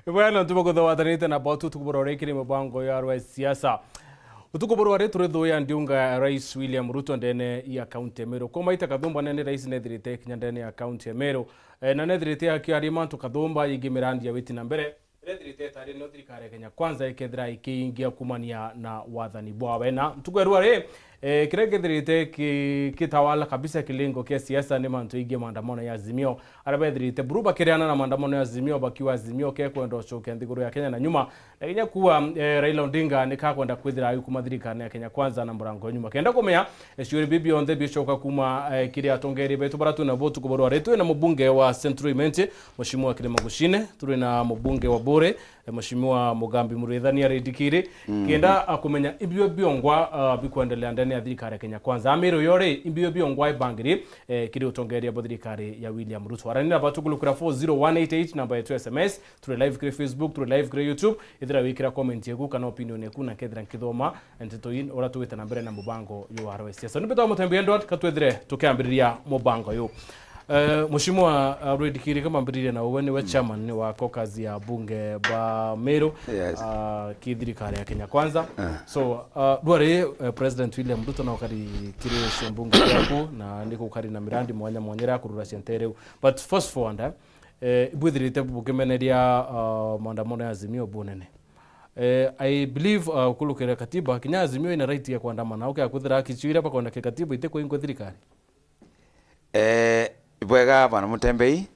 Bueno, tuko kuthawatanite na botu tukubororeki ni mabango ya Rais siasa. Utukuborore turetho ya Ndiunga Rais William Ruto ndene ya kaunti ya Meru. Koma ita kathumba nene Rais nethirite kinya ndene ya kaunti ya Meru. Na nethirite akiarima tukathumba igimirandi ya witi na mbere. Nethirite tari no thirikari Kenya kwanza ikethira ikiingia kumania na wathani bwawe na tukwerwa ri kirengethirite kitawala kabisa kilingo kia siasa ni mantu ingi maandamano ya Azimio arabethirite buruba kiriana na maandamano ya Azimio bakiwa Azimio ke kwenda ucokia nthiguru ya Kenya na nyuma na kinya kuwa Raila Odinga nikakwenda kwithira ayukuma thirikari ya Kenya kwanza na murango nyuma kenda kumenya ciuri bibi onthe bicoka kuma kiria atongeri betu baratu na votu kuborwa retu na mbunge wa Central Imenti Mheshimiwa Kilima Gushine turi na mbunge wa Bore Mheshimiwa Mugambi Murithania Redikiri kenda akumenya ibyo biongwa bikuendelea ndani ya thirikari ya Kenya kwanza amiro yore ibyo biongwa ibangiri kiri utongeria bo thirikari ya William Ruto aranira batugulukura 40188 namba yetu SMS turi live kuri Facebook turi live kuri YouTube ithira wikira comment yeku kana opinion yeku na kethira nkithoma entetoin ora tuwita na mbere na mubango yo Rais siasa nibeta MUTEMBEI ndot katwethire tukiambiriria mubango yo Mheshimiwa Redikiri kama mbirire na uwe niwe chairman wa caucus ya bunge ba Meru kithirikari ya Kenya kwanza so dware President William Ruto na ukari kire mbunge yaku na ndiko ukari na mirandi mwanya mwanyera kurura sentere but first for ibwithirite bukemeneria maandamano ya Azimio bunene I believe kulukira katiba Kenya Azimio ina right ya kuandamana kuthira kichwira pa kwenda katiba ite kwa thirikari Ibwega bana MUTEMBEI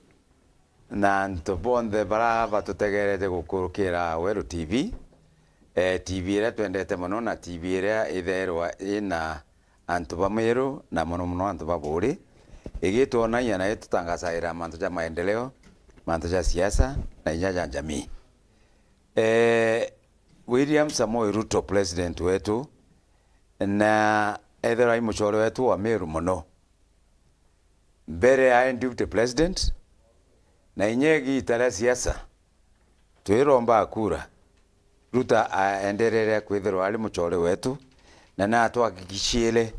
na ntobonde bara batutegerete gukurukira Weru TV TV ira twendete muno na TV ira itherwa ina antu ba Meru na muno antu ba Buri igitona yana tutangazaira mantu ja maendeleo mantu ja siasa na ja jamii William Samoei Ruto president wetu na ethera imuchoro wetu wa Meru muno mbere ya deputy president na inyegi itara siasa twiromba kura Ruta aenderere kwithirwa ali muchore wetu na atwakikishile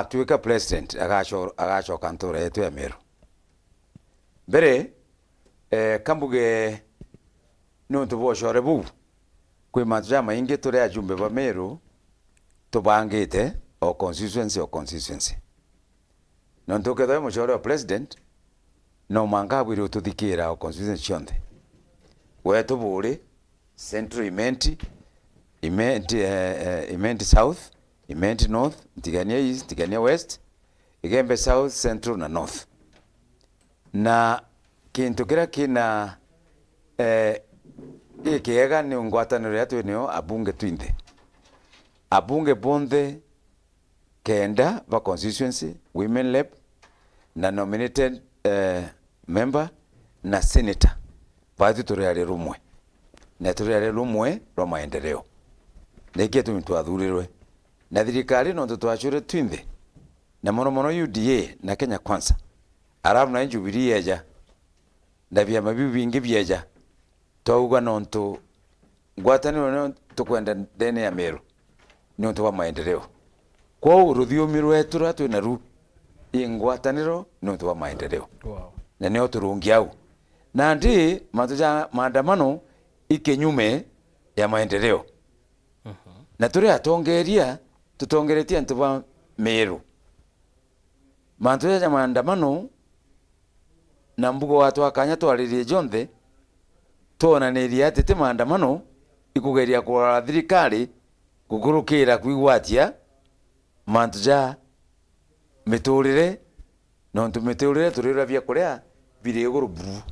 tuika president agachoka ntura yetu ya Meru mbere kambuge nuntu bochore bu kwi matuja maingi turi ajumbe ba Meru tubangite o constituency no ntoke muchoro wa president no manga bwiri ututhikira o constituency chonde wetu Buri Central Imenti South Imenti North Tigania East Tigania West Igembe South Central na North na kintu kira kina ikiega ni ngwataniro yetu niyo abunge twinde abunge bonde kenda va constituency women lab na nominated member na senator pati turiare rumwe na turiare rumwe ro maendeleo neke tumitwathurirwe na thirikari no tutwachure twinde na mono UDA na Kenya kwanza arabu na Jubilee eja na vyama bingi byeja twauga nontu ngwataniro no tukwenda ndene ya Meru nontu wa maendeleo kwa urudhiomi rwetu ratu na ru ingwataniro nontu wa maendeleo na neo turungi au na ndi matuja maandamano ikenyume ya maendeleo na turi atongeria tutongeretia ntu wa Meru matuja maandamano na mbugo watu akanya twaririe jonthe tona neria tete maandamano ikugeria kwa thirikari gugurukira kwigwatia mantuja miturire no ntumiturire turira bya kuria biri iguru buru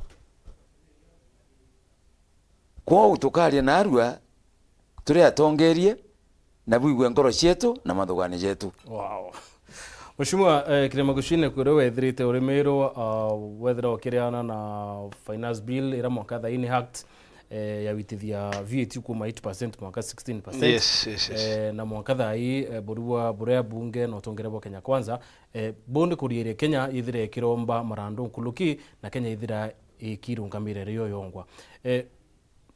kwa utukaria na arua turi atongerie na buigwe ngoro cietu na mathugani jetu Mheshimiwa Kilima Gushine kwiro wethirite uri Meru wethira okiriana na finance bill ira mwaka thaini act ya witithia VAT kuma 8% mwaka 16%. Yes. Na mwaka thai burea bunge no tongerebo Kenya kwanza bonde kuriere Kenya ithire kiromba marando nkuluki na Kenya ithira ikirungamire riyo yongwa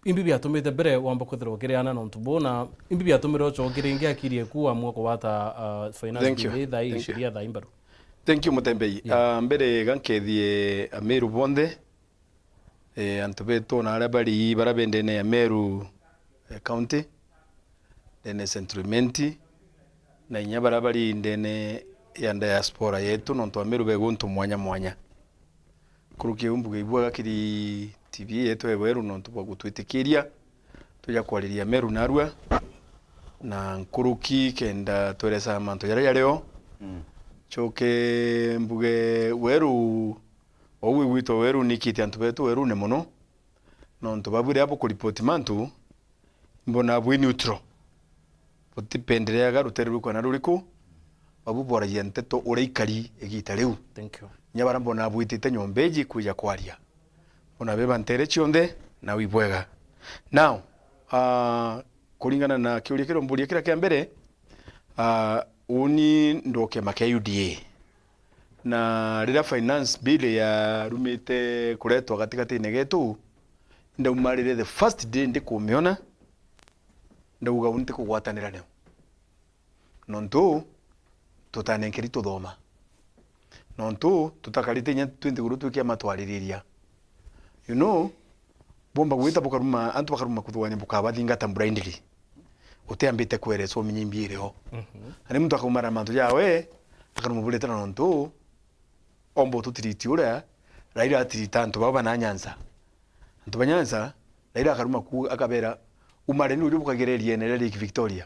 imbi byatumite mbere wamba kwithirwo kiriana no ntubona imbi byatumire ocho kiringia kirie kuwa mwako wata finance bill thai sheria thai mbaru. Thank you MUTEMBEI. Mbere gankethie Meru bonde antu betu na ara bari barabendene ya Meru county dene settlement na inya barabari ndene ya diaspora yetu nontu Meru beguntu mwanya kuruki umbuge ibwaga kiri TV yetu eberu nontu bagutwitikiria tuja kwariria Meru narua na nkuruki kenda tweresa mantu yare yareo choke mbuge weru owi wito weru nikiti antu betu weru ne muno nontu babure abo kuripoti mantu mbona bwi neutral utipendelea garuteri ruko na ruriku babu bora yenteto ureikari egita riu. Thank you. Nyabara mbona bwitite nyombeji kuja kwaria mbona beba ntere chionde na wibwega now kulingana na kiuria kiro mburia kira kia mbere uni ndoke make UDA na rira finance bill ya rumite kuretwa katikati negetu ndaumarire the first day ndikumiona ndauga unte kugwatanira nayo nontu tutanenkeri tuthoma nontu tutakarite nya twindi guru twikia matwaririria you know bomba gwita bukaruma antu bakaruma kuthwani bukabathingata blindly utiambite kwereso minyimbireo ari muntu akumara mantu yawe akaruma buleta nontu ombo tutiriti ura raira atirita antu baba na nyanza antu banyanza raira akaruma ku akabera umare ni uri bukagererie ne Lake Victoria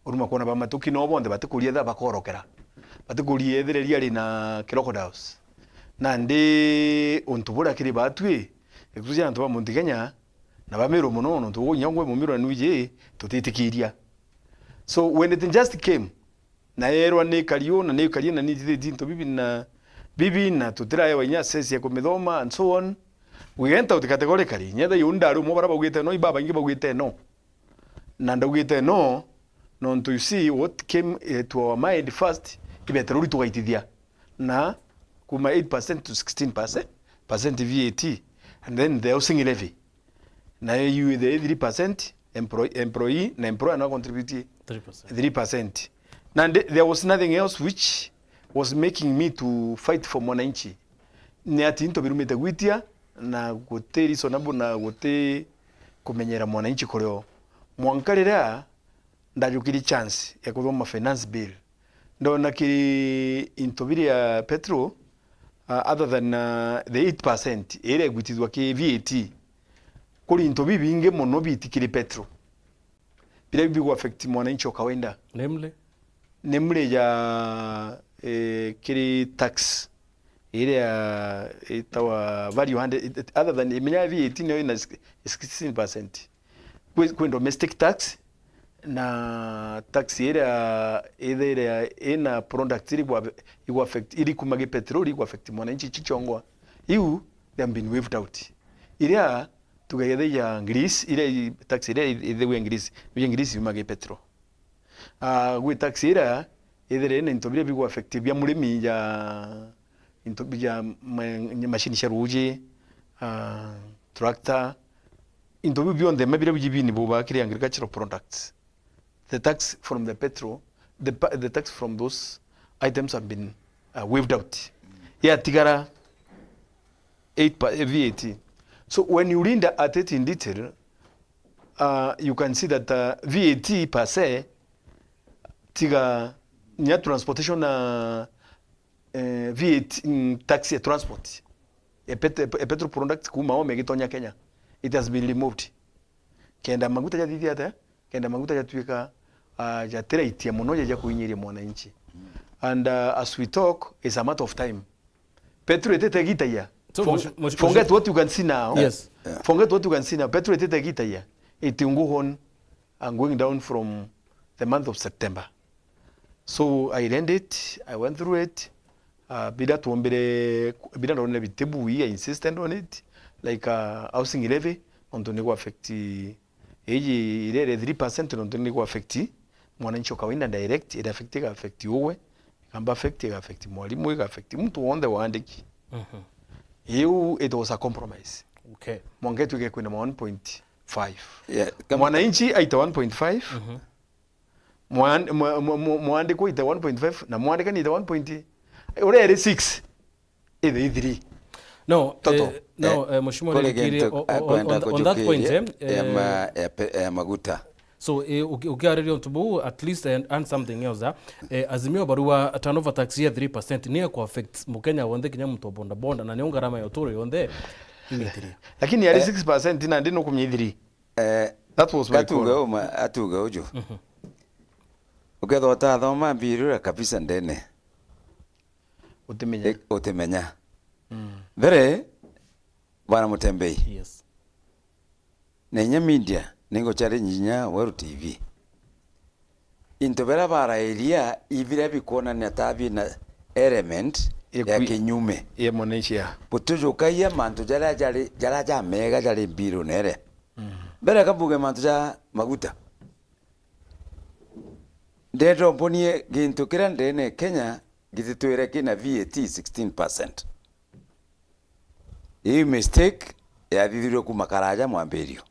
uruma kuona bamatuki no bonde batikurie tha bakorokera batikurie thireria ri na crocodiles na ndi untubura kiri batwi ekuja antu ba Montigenya na bamero muno no tu nyangwe mumiro nuje tutitikiria so when it just came na erwa ne kariyo na ne kariyo na ni dinto bibi na tutira ya wanya sesi ya kumithoma and so on we went out categorically nyetha yundaru mo bara bagwite no ibaba ngi bagwite no na ndagwite no to you see what came to our mind first ibeteruri tugaitithia na kuma 8% to 16% VAT and then the housing levy na you the 3% employee na employer na contribute 3%. And there was nothing else which was making me to fight for mwananchi ni ati into birumite gwitia na gote reasonable na gote kumenyera mwananchi koreo mwankarira ndajukiri chance ya kuthoma finance bill ndona kiri intobiri ya petrol other than the 8% ere gwitizwa ki VAT kuri intobi binge mono bitikiri petrol bila bigo affect mwananchi kawaida nemle ya kiri tax ere ya itawa value 100 other than imenya VAT no ina 16% kwa domestic tax na tax ere ina product iri affect iri kumage petrol iri affect mwananchi chichongwa you they have been waived out ira tugayethe ya Greece ire tax ire ithe Greece we Greece yumage petrol gwe tax ira ire ina intobire bigo affect bya murimi ya intobija machine sharuji tractor intobi beyond the mabire bibini boba kiri agricultural products the tax from the petrol the tax from those items have been waived out yeah tigara 8 VAT. So when you read at it in detail you can see that VAT per se tiga nya transportation VAT tax ya transport petrol product kuma omegitonya Kenya it has been removed kenda maguta ya thithiata kenda maguta ya tuika ya teraitia muno ya kuinyiria mwananchi and as we talk is a matter of time petrol etetegita ya forget what you can see now. Yes. Forget what you can see now. Petrol etetegita ya itunguhon and going down from the month of September. So I read it, I went through it. Bida tuombere bida ndone bitebu we insisted on it like housing levy on to nego affect eji ile 3% on to nego affect mwananchi kawaida direct it affect uwe kamba affect mwalimu ika affect mtu on the waandiki it was a compromise. Okay. Mwangetu ke kuna 1.5 yeah, mwananchi aita 1.5 mwandiko ita 1.5 na mwandika ni ita 1.6 ide 3 no No, mheshimiwa Ndikiri, on that point ya maguta. So ukiarĩria ũtubu at least and something else Azimio barua turnover tax ya 3% ni ku affect Mukenya wonde kinya mtu bonda bonda na ni ngarama ya uturo yonde imitiri. Lakini yali 6% na ndino kumnyithiri. That was my call. Atuga ujo. Ukethota thoma mbirura kabisa ndene. Utemenya. Vere bana Mutembei. Yes. Nenya media ningo challenge nya Weru TV. Intobera bara area ibira bikona na tabi na element ya kinyume. Ye monesia. Putujo kaya mantu jala mega jale biro nere. Bera kabuge mantu ja maguta. Dedo bonie gintu kirandene Kenya gititwire kina VAT 16%. Hii mistake ya thithiro kumakaraja mwambirio.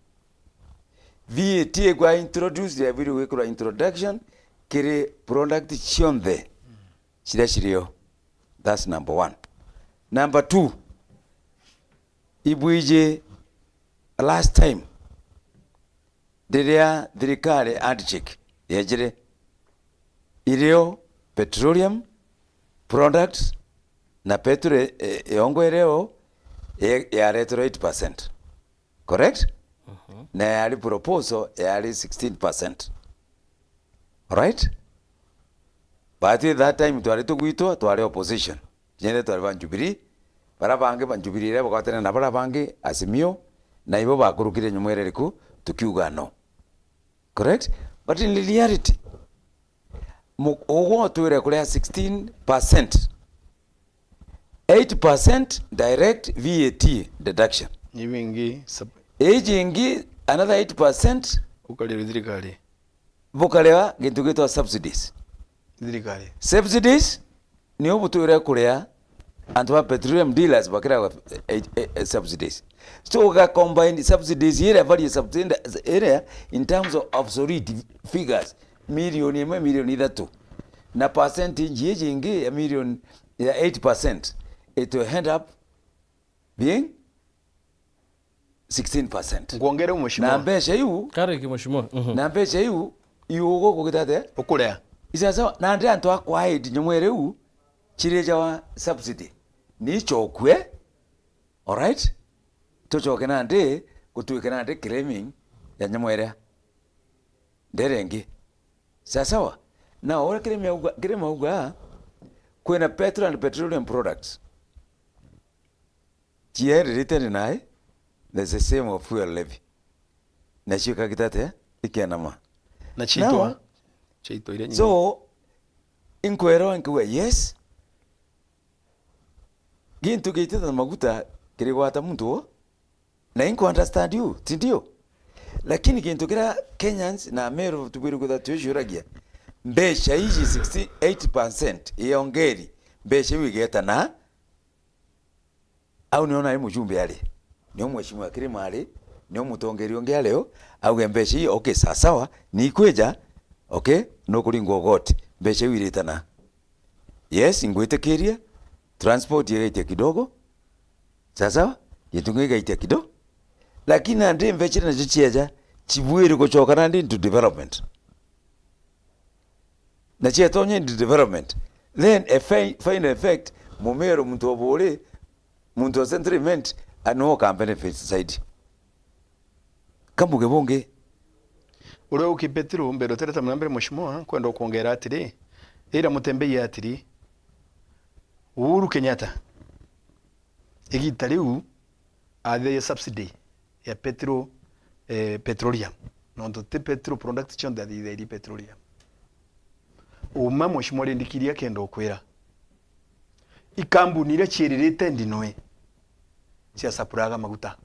VAT kwa introduce ya video kwa introduction kiri product chionde. Shirio. That's number 1. Number 2. Ibuije last time. Diria dirikare handshake. Yejire. Ilio petroleum products na petrol yongwereo ya retro 8%. Correct? Na yali proposal yali 16%. Alright? But at that time twali tugwitwa twali opposition. Jende twali banjubiri. Barabange banjubirire bakatena na barabange Azimio na ibo bakurukire nyumwereriku tukiuga no. Correct? But in reality ogo tuire kulea 16%. 8% direct VAT deduction. Nyingi Ejingi another 8% ukali dirikali. Bukalewa gintu gitwa subsidies. Dirikali. Subsidies ni obutuire kulea antwa petroleum dealers bakira subsidies. So we combine subsidies here value subsidies area in terms of obsolete figures. Million either two. Na percentage yejingi ya million ya 8%. It will end up being 16%. Ngongere mheshimiwa. Na mbesha yu kare ki mheshimiwa. Na mbesha yu yugo kugitate okulea. Isa na ndi antu akwaid nyumwere u chireja wa subsidy. Ni chokwe. All right? Tochoke na ndi kutuike na ndi claiming ya nyumwere. Nderengi. Sawa. Na ora kirema uga kwena petrol and petroleum products. Chia related nae there's the same of fuel levy. Na shika kitate ikianama. Na chitwa. Chitwa ile nyingi. So inkwero nkwe yes. Gintu gitata maguta kirigwata muntu na inko understand you, tindio. Lakini gintu kira Kenyans na Meru tubiru kwa tushuragia. Mbesha hizi 68% iongeri. Mbesha wigeta na au niona hii mjumbe yale. Nio mheshimiwa Kirima ale, nio mutongeri onge leo au mbesha hii okay sawa ni kweja okay no kulingo gote. Mbesha wireta na. Yes ingwete keria transport yete kidogo. Sasa yitunga ite kidogo. Lakini ande mbesha na jicheja chibwiri kuchoka ndi into development. Na chia tonye into development. Then a final effect mumero muntu obole muntu wa sentiment ano ka benefits side. Kambuge bonge ule ukipetiro mbero tereta mnambere mheshimiwa kwenda kuongera atiri ira Mutembei atiri Uhuru Kenyatta igitariu athe subsidy ya petroleum nondo te petrol product chonde athi petroleum uma mheshimiwa Ndikiria kendo kwira ikambuni ile chiririte ndinoe cia sapuraga maguta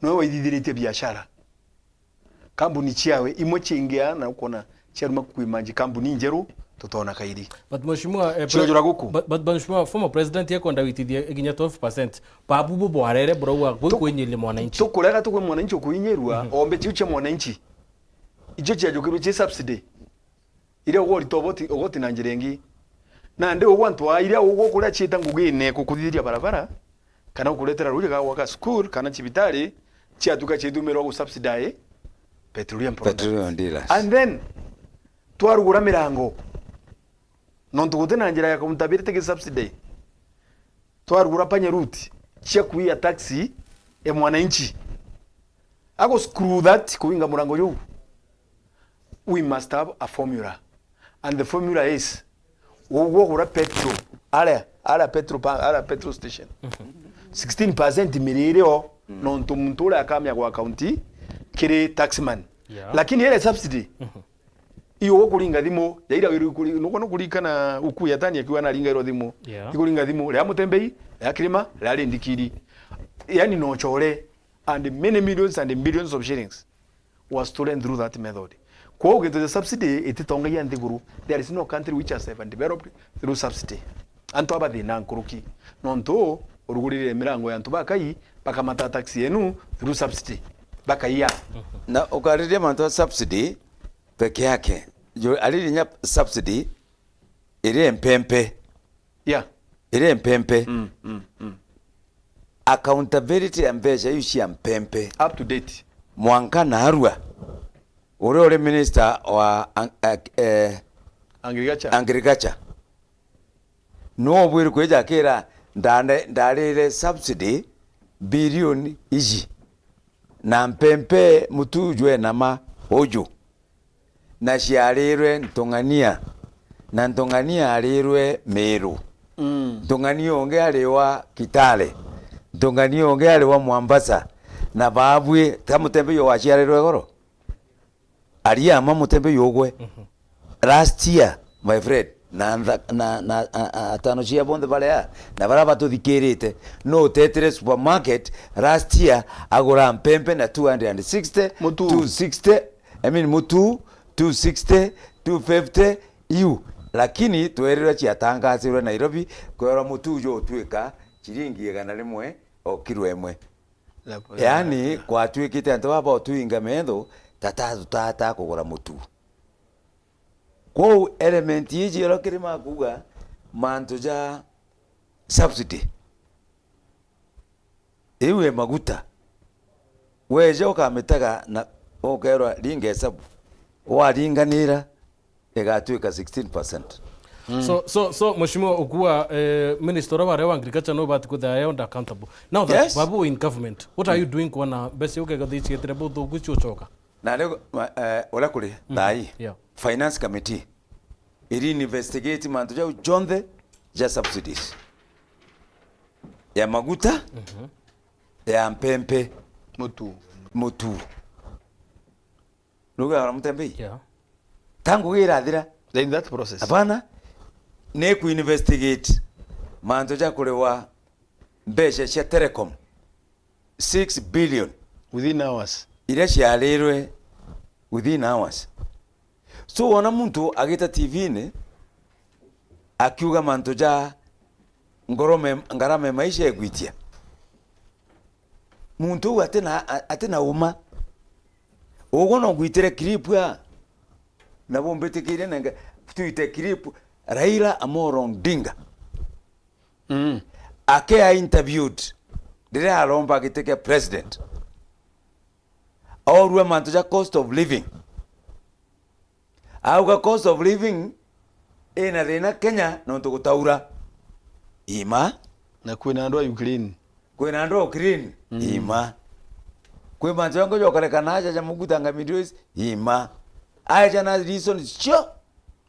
no waithithirite biashara kambuni chiawe imwe chingia na ukona chiaruma kuimanji kambuni njeru tutona kairi but mheshimiwa but mheshimiwa former president yako ndawitithia iginya 12% pabubu bwarere bro kwenyele mwananchi tukurega tukwe mwananchi kuinyerwa ombe chiuche mwananchi ijo chiajokiru chi subsidy ile ogori toboti ogoti nanjirengi na nde ogwantu ile ogo kula chita ngugine kukuthiria barabara kana ukuretera ruri ga waka school kana chibitari chiatuka chidumiro go subsidize petroleum dealers. And then twarugura mirango nontu gutena njira ya kumtabirite ki subsidy twarugura panya route chia kuia taxi ya mwananchi ako screw that kuinga murango yu. We must have a formula, and the formula is ugura petrol ala petrol station 16% miriro nontu muntu akamya kwa county kiri taxman lakini ile subsidy iyo kulinga thimo yaira nuko kulikana uku yatani akiwa na linga iro thimo ikulinga thimo ya MUTEMBEI ya kilima ya ndikiri yani no chore, and many millions and billions of shillings was stolen through that method. Kwa get the subsidy ititonga ya ndiguru. There is no country which has ever developed through subsidy. Anto abadi na nkuruki nonto urugurire mirango ya ntubakai paka mata taxi yenu through subsidy bakaiya na ukariria manto subsidy peke yake alirinya subsidy ile mpempe ile mpempe accountability ambesha yushia mpempe up to date mwanka na arua ule minister wa agriculture no bwiru kweja kera ndarire subsidy bilioni iji na mpempe mutujwe nama hoju na shiarirwe ntongania na ntongania arirwe Meru ntongania onge aliwa Kitale ntongania onge aliwa Mombasa na babwe ta MUTEMBEI yo washiarirwe goro aria ama MUTEMBEI yogwe last year my friend na atano chia bonde balea na baraba tuthikirite no tetere supermarket last year agora mpempe na 260 260 I mean mutu 260 250 iu lakini twerera chia tangazirwe Nairobi kwera mutu jo twika chiringi gana rimwe o kilo emwe yani kwa twikite antu baba tuinga metho tata kugura mutu kwa element yiji yorokiri makuga manto ja subsidy iwe maguta weje ukametaga na okerwa linga hesabu waringanira egatuika 16%. So mheshimiwa ukuwa minister of agriculture no but they are accountable now that yes. Babu in government what are you doing kwana bese ukegathichi etere botho guchochoka na lego ola kuri dai finance committee ili investigate manto ja ujonde ja subsidies ya maguta ya mpempe mutu nuga MUTEMBEI tangu irathira in that process hapana ne ku investigate manto ja kurewa mbesha cia telecom 6 billion within hours ile ciarirwe within hours. So wana muntu agita TV ne akiuga manto ja ngarame maisha egwitia muntu atena uma ugo no gwitire clip ya na bombetekire nanga tuite clip Raila Amolo Odinga ake interviewed dire alomba kiteke president orwe manto ja cost of living auga cost of living ina thina Kenya no tugutaura ima na kwina andwa Ukraine ima kwe manto yango yokarekana aja mugutanga videos ima aja na reason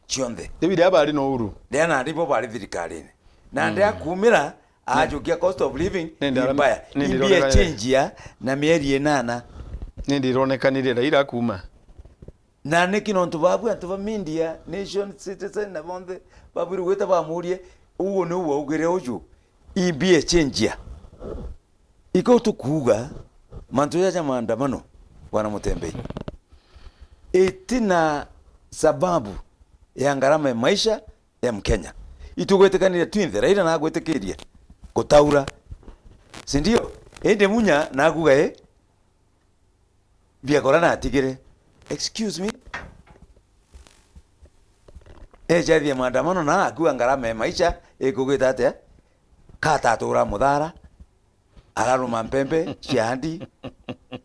chionde David abali no uru dena ndipo bali thirikari na ndia kumira ajukia cost of living mbaya imbie change ya na mieri 8 nindironekanire Raila kuma na nekino ntubabu antuba media nation citizen na bonde babiri weta bamurie uwo no wo ugere oju imbie change ya iko tukuga manto ya maandamano wana MUTEMBEI itina sababu ya ngarama ya maisha ya Mkenya itugwetekanire twinthe Raila na agwetekirie gutaura sindio ende munya na aguga biakora na atigire excuse me jadi maandamano na akuwa ngarama ya maisha ikugweta ate kata tura muthara araruma mpembe ciandi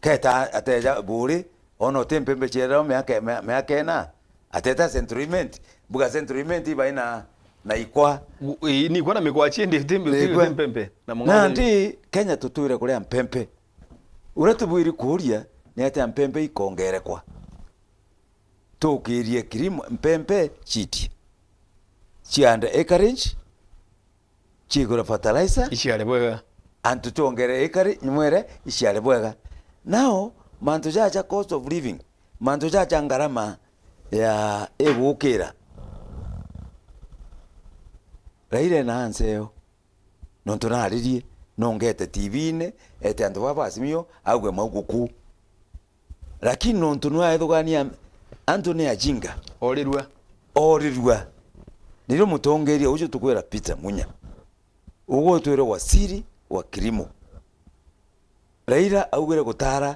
keta ateja buri ono tempembe chero meake na ateta centriment buga centriment baina na ikwa ni kwa na mikwa chindi tempembe na mungana ndi Kenya tutuire kuria mpembe uratubwiri kuria ni ate mpembe ikongerekwa tukirie kirimo mpembe chiti chianda acreage chigura fertilizer ishare bwega antu tuongere ekari nyumwere ishare bwega now mantu jaja cost of living mantu jaja ngarama ya egukira raire na anseo nontu naririe nongete tv-ine ete antu babasimio agwe mauguku lakini nontu nwa ethugania antu ne ajinga orirwa niro mutongeria ucio tukwera pizza munya ugo twire wasiri wa kilimo Raila augere gutara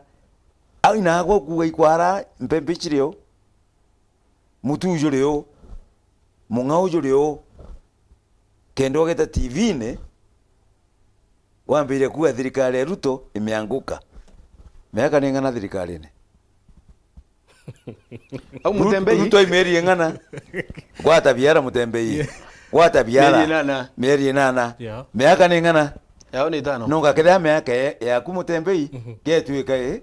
au inago kuga ikwara mpembe chirio mutujo leo mungaujo leo kendo geta tv-ine wambire kuga thirikari ya Ruto imeanguka miaka ni ngana thirikari-ine au Mutembei Ruto imeri ngana gwata biara Mutembei gwata biara mieri nana miaka ni ngana yao ni tano nunga kida miaka ya kumutembei getuika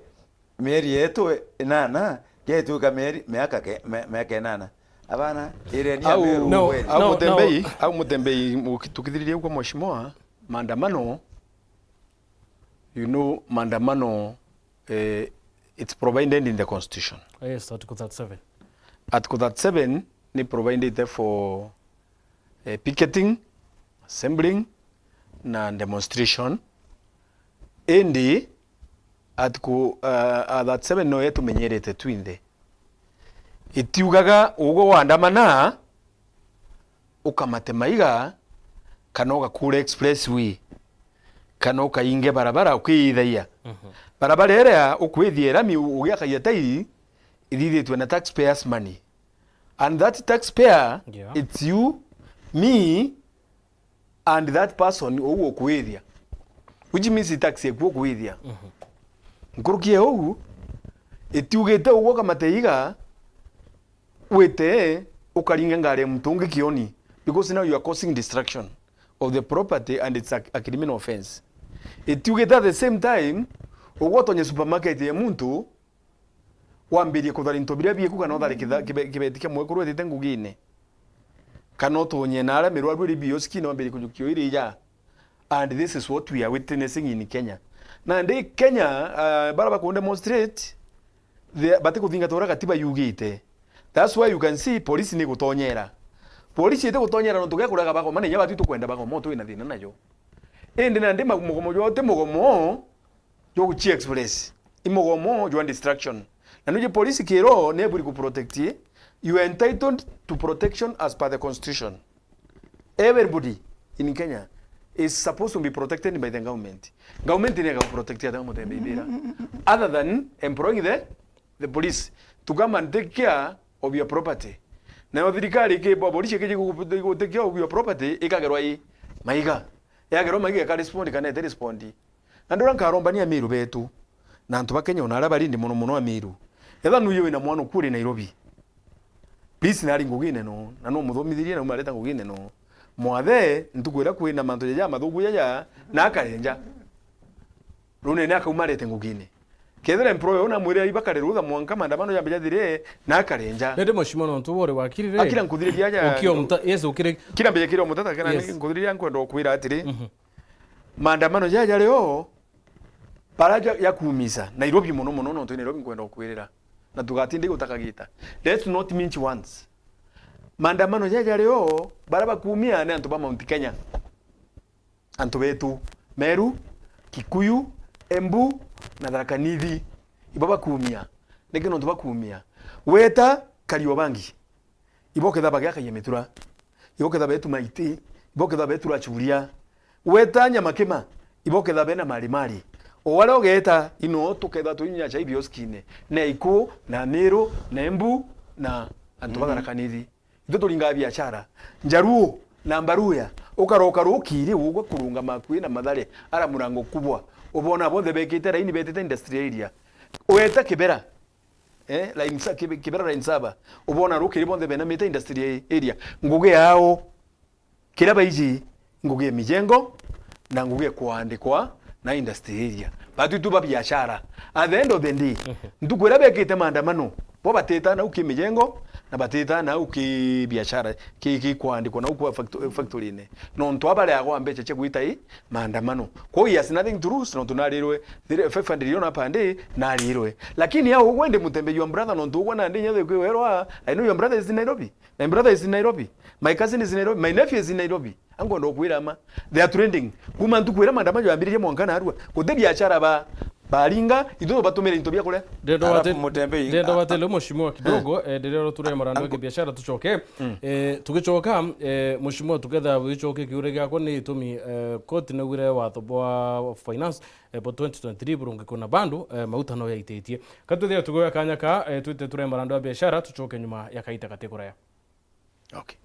mieri yetu nana getuika miaka nana abana ile ni Meru au Mutembei tukithiriria kwa mheshimiwa maandamano you know maandamano it's provided in the constitution. Yes, Article 37. Article 37 ni provided for picketing, assembling na demonstration. Endi Article 37 no yetu menyerete twinde. Itiugaga ugo wandamana ukamatemayiga kana ugakura expressway kana ukainge barabara ukithaia barabara area ukwithiera mi ugiakaia tairi ithithitwe na taxpayers money and that taxpayer it's you me and that person ugo ukwithia which means tax ekuo ukwithia nkurukie ugu itiugite ugo kamateiga wete ukaringa ngare mtungi kioni because now you are causing destruction of the property and it's a criminal offense. Itiugite at the same time ugotonye supermarket ya muntu wambirie kuthari ntobiria bieku kana uthari kibetike mwekuru etite ngugine kana utonye nara mirwaru ri bioski no wambirie kunyukio irija and this is what we are witnessing in Kenya. Na ndi Kenya baraba ku demonstrate bate kuthinga tora katiba yugite. That's why you can see police ni gutonyera. Police ite gutonyera no tugekuraga bako mane nyabatu tukwenda bako moto ina thina nayo. Ende na ndi mugomo yote mugomo yo kuchi express. Imogomo yo distraction. Na nuje police kero ne buri ku protect you are entitled to protection as per the constitution. Everybody in Kenya is supposed to be protected by the government. Government ni ga protect the Mutembei bira. Other than employing the police to come and take care of your property. Na thirikari ke police ke go take care of your property ikagerwa yi maiga. Yagerwa maiga ka respond kana te respond. Andora nkaromba ni amiru betu. Na antu bakenya onara barindi muno muno amiru. Etha nuyo ina mwana kuri Nairobi. Please nari ngugine no na no muthomithirie na umareta ngugine no. Mwathe ntukwira kwina mantu ya mathugu ya na akarenja. Rune ne akaumarete ngugine. Kethera employer ona mwire ibakare rutha mwanka mandamano ya byathire na akarenja. Nende mushimano ntubore wakirire. Akira nkuthiria ya. Ukio mta yes ukire. Kira mbeje kira mutata kana nkuthiria nkwenda kwira atiri. Mandamano ya leo paraja ya kuumisa Nairobi muno muno no Nairobi nkwenda kwirira. Na tugatinde gutakagita. Let's not mince once. Mandamano ya leo baraba kuumia na antu ba Mount Kenya. Antu betu Meru, Kikuyu, Embu na Tharaka-Nithi ibaba kumia nege no tuba kumia weta Kariobangi iboke thaba gya kayemetura iboke thaba betu maiti iboke thaba betu rachuria weta Nyamakema iboke thaba na mari owale ogeta ino tuketha tuinya cha ibioskine na iku na Meru na Embu na antu ba Tharaka-Nithi ithu turinga biashara Njaruo na Mbaruya ukaroka rukiri ugwe kurunga makwi na Mathare ara murango kubwa ubona bonthe bekite raini betete industry area weta kibera line kibera line saba ubona rukiri bonthe bena mete industry area nguge yao kila baiji nguge mijengo na nguge kuandikwa na industry area batu tuba biashara at the end of the day ndukwera bekite maandamano bo bateta na uki mijengo na bateta na uki biashara ki kuandikwa na uku factory ne no ntwabale ago ambeche che guita maandamano kwa hiyo nothing to lose no tunalirwe 500 yona pande na lirwe lakini hao uwende Mutembei your brother no ndugwa na ndinya the kwerwa I know your brother is in Nairobi, my brother is in Nairobi, my cousin is in Nairobi, my nephew is in Nairobi ango ndo kwira ma they are trending kuma ntukwira maandamano yambirije mwankana arwa kode biashara baringa ido batumire intobia kule ndendo batele mushimo kidogo ndero ture marando ke biashara tuchoke tugichoka mushimo together wichoke kiure gako ni tumi koti na wire wa tobo finance po 2023 burungi kuna bandu mautano ya itetie katuthia tugoya kanya ka twite ture marando ya biashara tuchoke nyuma ya kaita kategora ya okay.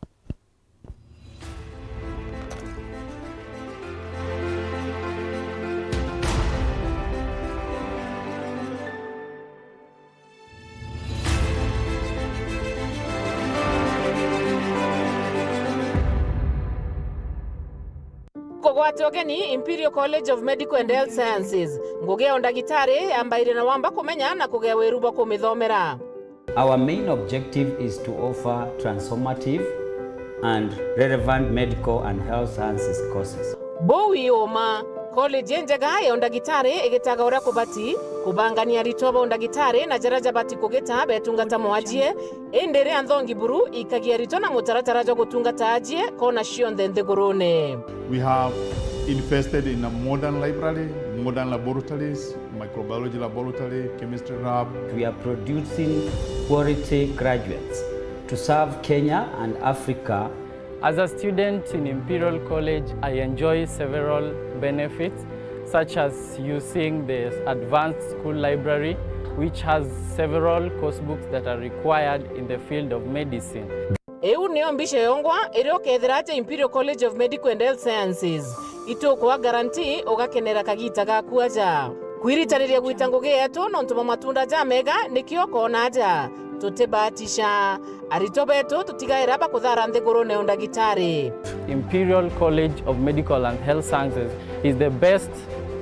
Kogwatogeni Imperial College of Medical and Health Sciences nguge ondagitari ambaire na wamba kumenya na kuge weruba kumithomera. Our main objective is to offer transformative and relevant medical and health sciences courses. Bowi oma college njega ya ondagitari igitaga ura kubati kubangania ritoba ondagitari na jaraja bati kugeta betungata mwajie endere anthongi buru ikagia ritona mutaratara jo gutungata ajie kona shionde nthigurune. We have invested in a modern library, modern laboratories, microbiology laboratory, chemistry lab. We are producing quality graduates to serve Kenya and Africa. As a student in Imperial College, I enjoy several benefits, such as using the advanced school library, which has several course books that are required in the field of medicine. Eu nio mbishe yongwa irio kethirate Imperial College of Medical and Health Sciences ito kwa guarantee ugakenera kagita gakuaja kwiritariria gwita ngugi yetu no ntuma matunda ja mega nikio kona ja tutebatisha arito betu tutigaira ba kuthara nthiguru ne ondagitari. Imperial College of Medical and Health Sciences is the best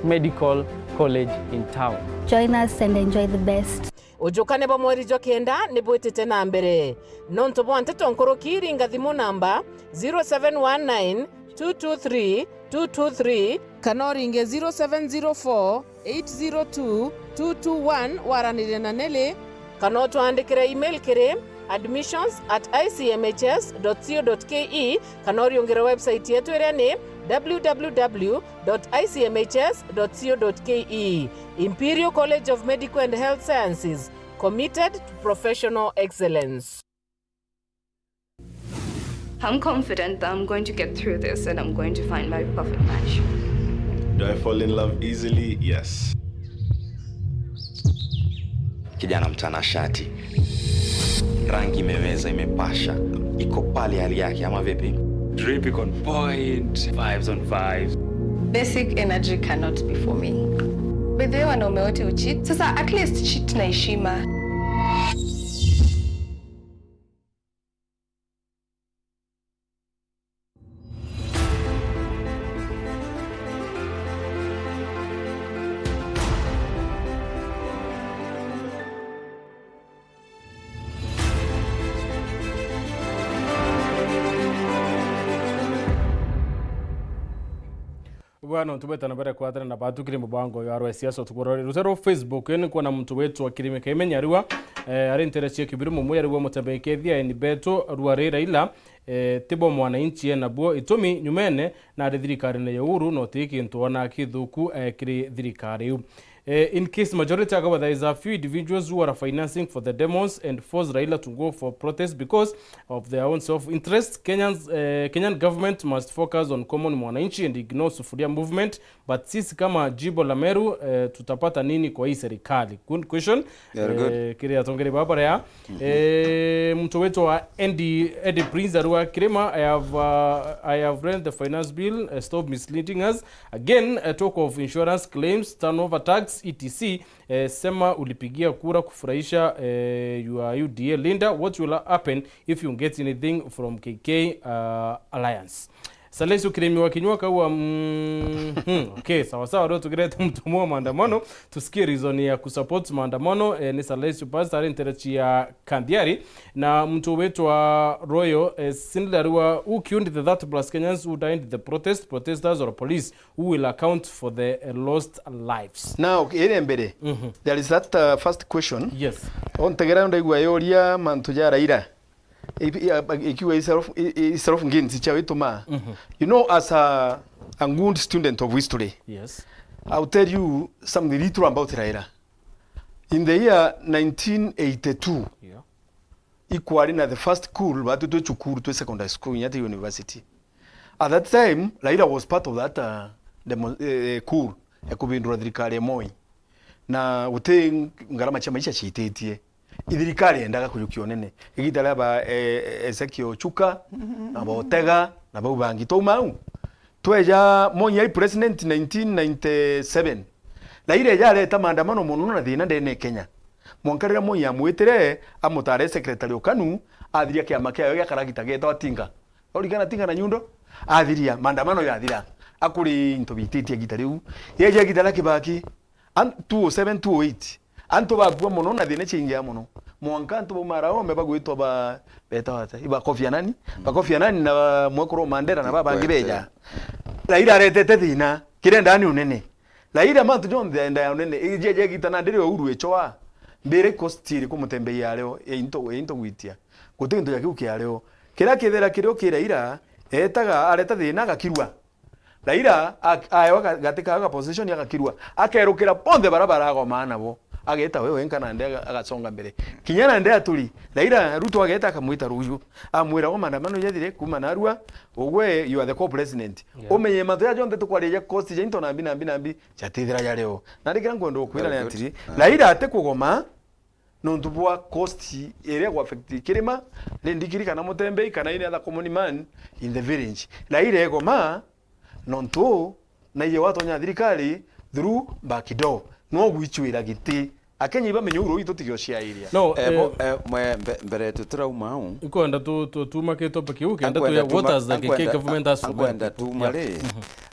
medical college in town. Join us and enjoy the best. Ujukane ba mweri jo kenda ni bwitete na mbere no ntobo anteto nkoroki ringa thimu namba 0719 223 223 kanoringe 0704 802 221 waranire na nele kano tuandikira email kire admissions@icmhs.co.ke kanoriongera website yetu ere ni www.icmhs.co.ke. Imperial College of Medical and Health Sciences, committed to professional excellence. I'm confident that I'm going to get through this and I'm going to find my perfect match. Do I fall in love easily? Yes. Kijana mtanashati, rangi imeweza, imepasha, iko pale hali yake ama vipi? Drip iko on point, vibes on vibes. Basic energy cannot be for me. By the way, wanaume wote ucheat. Sasa at least cheat na heshima. Bwana tubeta na bara kwa na batukire mubango ya Rais siasa tukorore rutero Facebook ni kwa na mtu wetu akirime kaimenya riwa ari interest kibiru mu yari wo MUTEMBEI kethia ni beto ruarira ila tibo mwananchi na bo itumi nyumene na thirikari na yuru no tiki ntwana kithuku kiri thirikari. In case majority of there is a few individuals who are financing for the demos and force Raila to go for protest because of their own self-interest. Kenyan government must focus on common mwananchi and ignore sufuria movement. But sisi kama jimbo la Meru tutapata nini kwa hii serikali? Good question. Kile atongere baba ya mtu wetu wa Eddie Prince arua kirema I have read the finance bill bill, stop misleading us. Again, talk of insurance claims, turnover tax, etc. Sema ulipigia kura kufurahisha your UDA Linda. What will happen if you get anything from KK Alliance? Salesi ukiremi wa kinywa kawa okay, sawa leo tukireta mtumo wa maandamano tusikie reason ya kusupport maandamano ni Salesi Pastor interachi ya Kandiari na mtu wetu wa Royal similar who killed the 30 plus Kenyans who died in the protesters or police who will account for the lost lives. Now mbere there is that first question. Yes. On tegera ndegwa yoria mantu ya Raila ikiwa self ngeni cha wituma. You know, as a good student of history, yes, I'll tell you something little about Raila. In the year 1982, yeah, equally na the first school watu to chukuru to secondary school at the university. At that time, Raila was part of that cool ekubindura thirikari Moi na ute ngarama cha maisha chitetie ithirikari endaga kuyukio nene igitala ba Ezekiel Chuka na Botega na bau bangi to mau tweja Moi ai president 1997 na ile ya leta maandamano muno na thina ndene Kenya mwankarira Moi amwitere amutare secretary okanu athiria kiama kiayo gya karagita geto atinga origana tinga na nyundo athiria maandamano ya thira akuri into bititie gitariu yeje gitala kibaki 207 208 anto bagwa muno na thine chingia muno mwankanto bumarao mebagwitwa ba beta wata iba kofia nani na mwekoro Mandela na baba ngibeja Raila aretete thina kirenda ni unene Raila mantu John ndenda unene ijeje gitana ndiri uru echoa mbere kostiri ku MUTEMBEI yareo into gwitia gutinto ya kiuki yareo kira kithera kirio kiraira etaga areta thina gakirwa Raila ayo gatika ga position ya gakirwa akerukira ponde barabara go maana bo ageta wewe nkana ndega agasonga mbere kinyana ndea tuli Raila Ruto ageta akamwita ruju amwira go maandamano yathire kuma narua ogwe you are the co-president umenye matho ya jonde tukwarije cost je into nambi chatithira ya leo na ndikira ngondo kwira na atiri Raila ate kugoma no ndubwa cost ere go affect kirima le ndikiri kana MUTEMBEI kana ine other common man in the village Raila egoma nonto na ye watonya thirikari through backdoor no gwichwira giti akenyi bamenye uro ito tigyo cia iria no mbere tutrauma au ikwenda tuma ke topic yu kenda tu ya what has the KK government has kwenda tuma le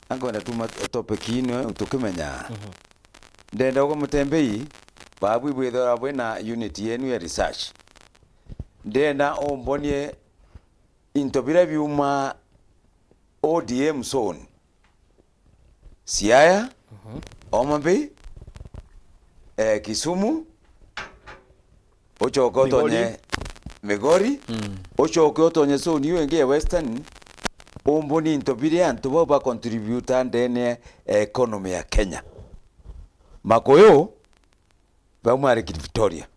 ankwenda tuma topic ino tukimenya ndenda uko MUTEMBEI babu ibwethora bwena unit yenu ya research ndenda ombonie intobira biuma ODM zone Siaya Omambi Kisumu ochoke otonye Migori ochoke otonye zone yu enge western omboni intobire antu baba contribute ndene economy ya Kenya Makoyo bamare Victoria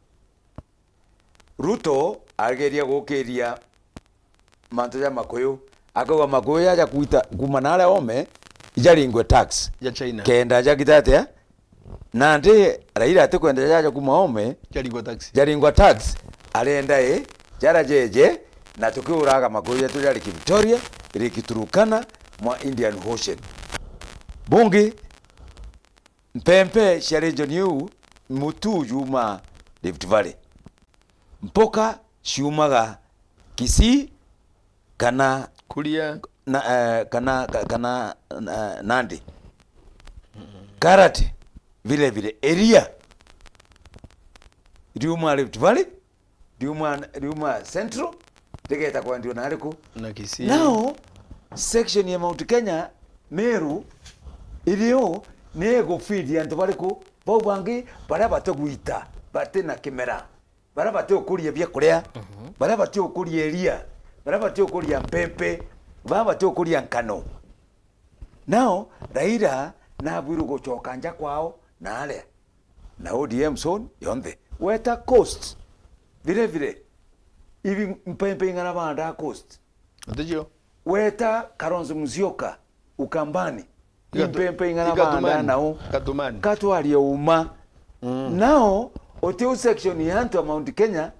Ruto ageria gokeria manto ya Makoyo akawa Makoyo yaja kuita kumanale ome ijaringwe tax ya China kenda jagitate nande Raila atikwenda yaja kumaome jaringwa tax arenda jara jeje na tukiuraga Makoyo yetu yali Victoria ili Kiturukana mwa Indian Ocean bungi mpempe sharejo new mutu juma Rift Valley mpoka shumaga Kisii kana kulia na kana Nandi Karate vile area Riuma Rift Valley Riuma Central tegeta kwa ndio nariko na Kisii now section ya Mount Kenya Meru ilio nego feed ya ntobariko bo bangi bara batogwita bate na kimera bara batokuria bya kuria bara batokuria area bara batokuria mpempe baba tokuria nkano now Raila na bwiru gochoka nja kwao na ale na ODM zone yonde weta coast vile ivi mpempe ngana banda coast ndiyo weta Kalonzo Musyoka Ukambani mpempe ngana banda nao katwali uma now oteu section ya antu Mount Kenya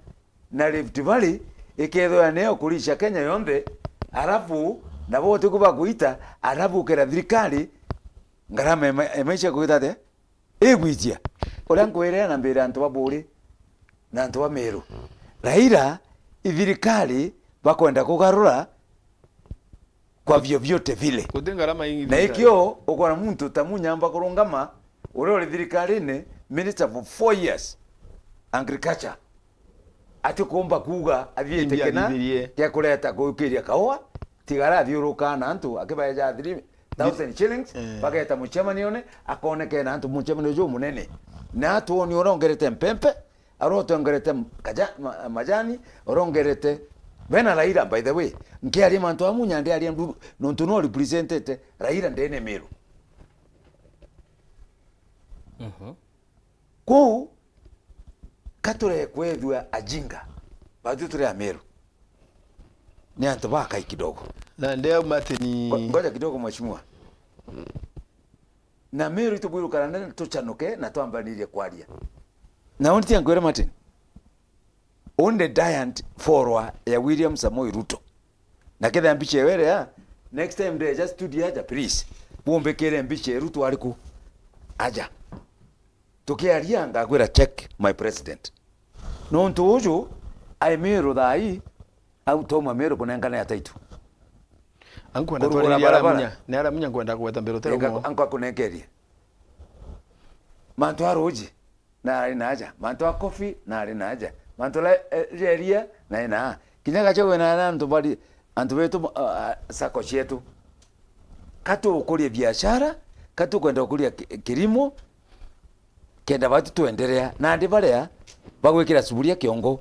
na Rift Valley ikedho ya neo kulisha Kenya yonde alafu na bote kuba kuita arabu kera thirikari ngarama maisha kuita te egwitia ora nkwere na mbere antu baburi na antu wa Meru Raila ithirikari bakwenda kugarura kwa vyo vyote vile na ikio ukora muntu tamunyamba kurungama uri thirikari-ini minister for 4 years agriculture ati kumba kuga athiete kena ya kureta gukiria kawa tigara thiuruka na antu akibaja 3000 shillings bageta muchemanione akoneke na antu muchemani jo munene na tuoni urongerete mpempe arotongerete majani urongerete bena Raila by the way nkiari mantu amunya ndi ari nontu no represented Raila ndene Meru ko katore kwethwa ajinga bado tore Meru ni antu baka kidogo na ndio mateni ngoja kidogo mheshimiwa na Meru tubwiru kana tuchanuke na twambanirie kwaria na onti angwere mateni on the giant forwa ya William Samoei Ruto na ketha mbiche were ya next time they just study aja please bombe kere mbiche Ruto ariku aja tukiaria ngagwira check my president no ntuju ai Meru thai au toma Meru kunengana ya taitu anku na twari ya munya ne ara munya kwenda kweta mbero tero anku akunengeria mantu aroji na ari naja mantu akofi na ari naja mantu la jeria na ina kinyaga chewe na antu bali antu wetu sako chetu katu ukulia biashara katu kwenda ukulia kilimo kenda watu tuendelea na ndi balea bagwekira suburia kiongo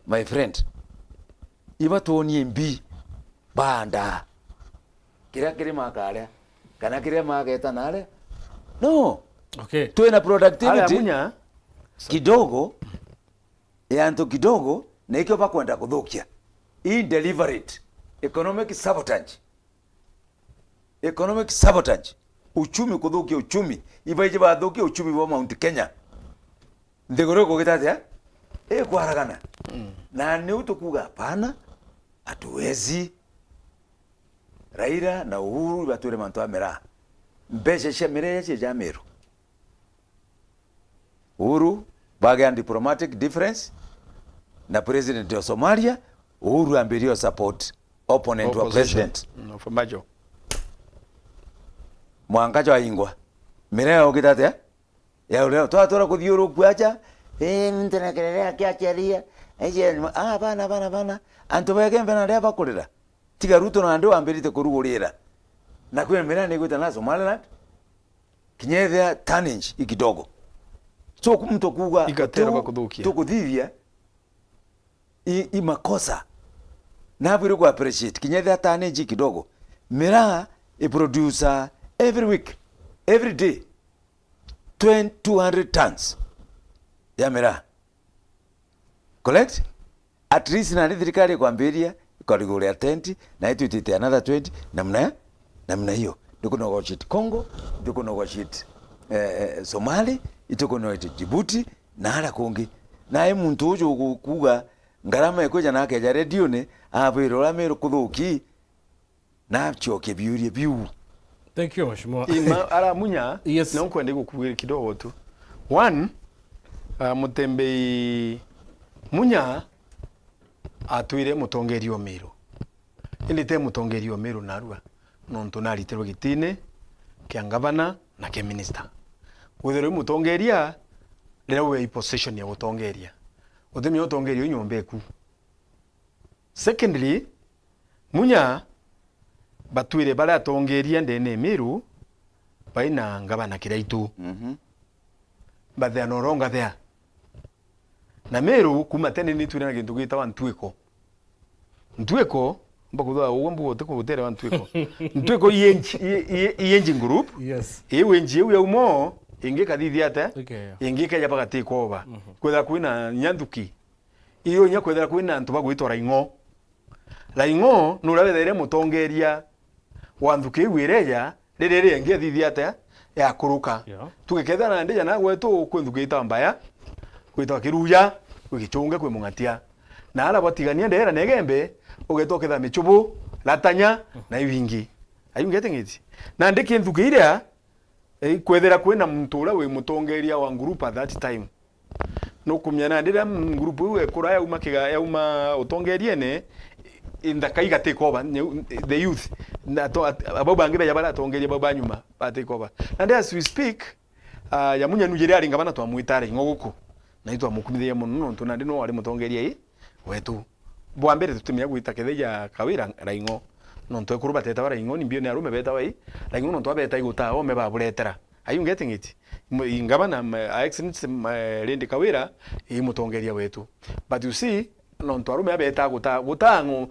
my friend iba tuonie mbi banda kira kirima kale kana kirima geta nale no okay tuwe na productivity kidogo ya antu kidogo na ikyo bakwenda kuthukia hii deliberate economic sabotage uchumi kuthukia uchumi ibaije bathukia uchumi wa Mount Kenya ndigoro kugitatia kwaragana na ni utukuga hapana hatuwezi Raila na Uhuru bature mantu amera mbeshe shemereje ja Meru Uhuru baga diplomatic difference na president wa Somalia Uhuru ambirio support opponent wa president Famajo mwangajo aingwa mireo ukitatia ya leo twatora kuthiuru kwacha ntenekerera kiacheria eje bana antu begembe na ndeba kulira tiga Ruto na ndo ambirite kurugurira na kwe mirana ni gwita na Somaliland kinyethia tonnage ikidogo so kumto kuga ikaterwa kuthukia tukuthithia i makosa na biro ku appreciate kinyethia tonnage kidogo mira a producer every week every day 200 tons ya mira collect at least na thirikari kwambiria ikariguria 10 na itutite another 20 namna hiyo ndiko negotiate Congo ndiko negotiate Somali itoko negotiate Djibouti na hala kungi na muntu uju kuga ngarama ekoja nake ja radio ne abiro la Meru kuthuki na choke biurie biu. Thank you mheshimiwa. Ara munya yes. Na nkwende gukubwira kidogo tu one Mutembei munya atwire mutongeri wa Meru indite mutongeri wa Meru narua nonto nariterwo gitine kia ngavana na kia minister wethero mutongeria rero we possession ya gutongeria uthimi utongeria nyombeku. Secondly munya batwire bara atongeria ndene Meru baina ngavana kiraitu bathe anoronga thea na Meru kuma tene ni twire na gintu gitawa ntwiko mbakudwa uwambu wote ko utere wantwiko ntwiko yenji group yes ewenji ya umo inge kadithi ata okay inge kaya bagati koba kwetha kwina nyanduki iyo nya kwetha kwina ntu bagwitwa raingo nurabethere mutongeria wanthuki wireja ririre inge thithi ata ya kuruka tugiketha na ndija na gwetu kwithukita mbaya kwitwa kiruja kwigichunga kwi mungatia na ala batigania ndera negembe ugetoketha michubu latanya na ibingi ayu ngetengeti na ndeke nthukiria kwethera kwena mtura we mutongeria wa group at that time no kumyana ndira group we kuraya uma utongerie ne indakaiga take over the youth na abo bangi be yabara tongerie baba nyuma ba take over and as we speak ya munya nujeri ari ngabana twamwitare ngoguko naitwa mukumithia muno ntu na ndino wali mutongerie wetu bwa mbere tutumia gwita ketheja kawira raingo no ntu ekuruba teta raingo ni mbio ne arume beta wai raingo no twa beta igota o me ba buretera are you getting it ingabana excellence Rindi Kawira mutongeria wetu but you see no ntu arume beta gutango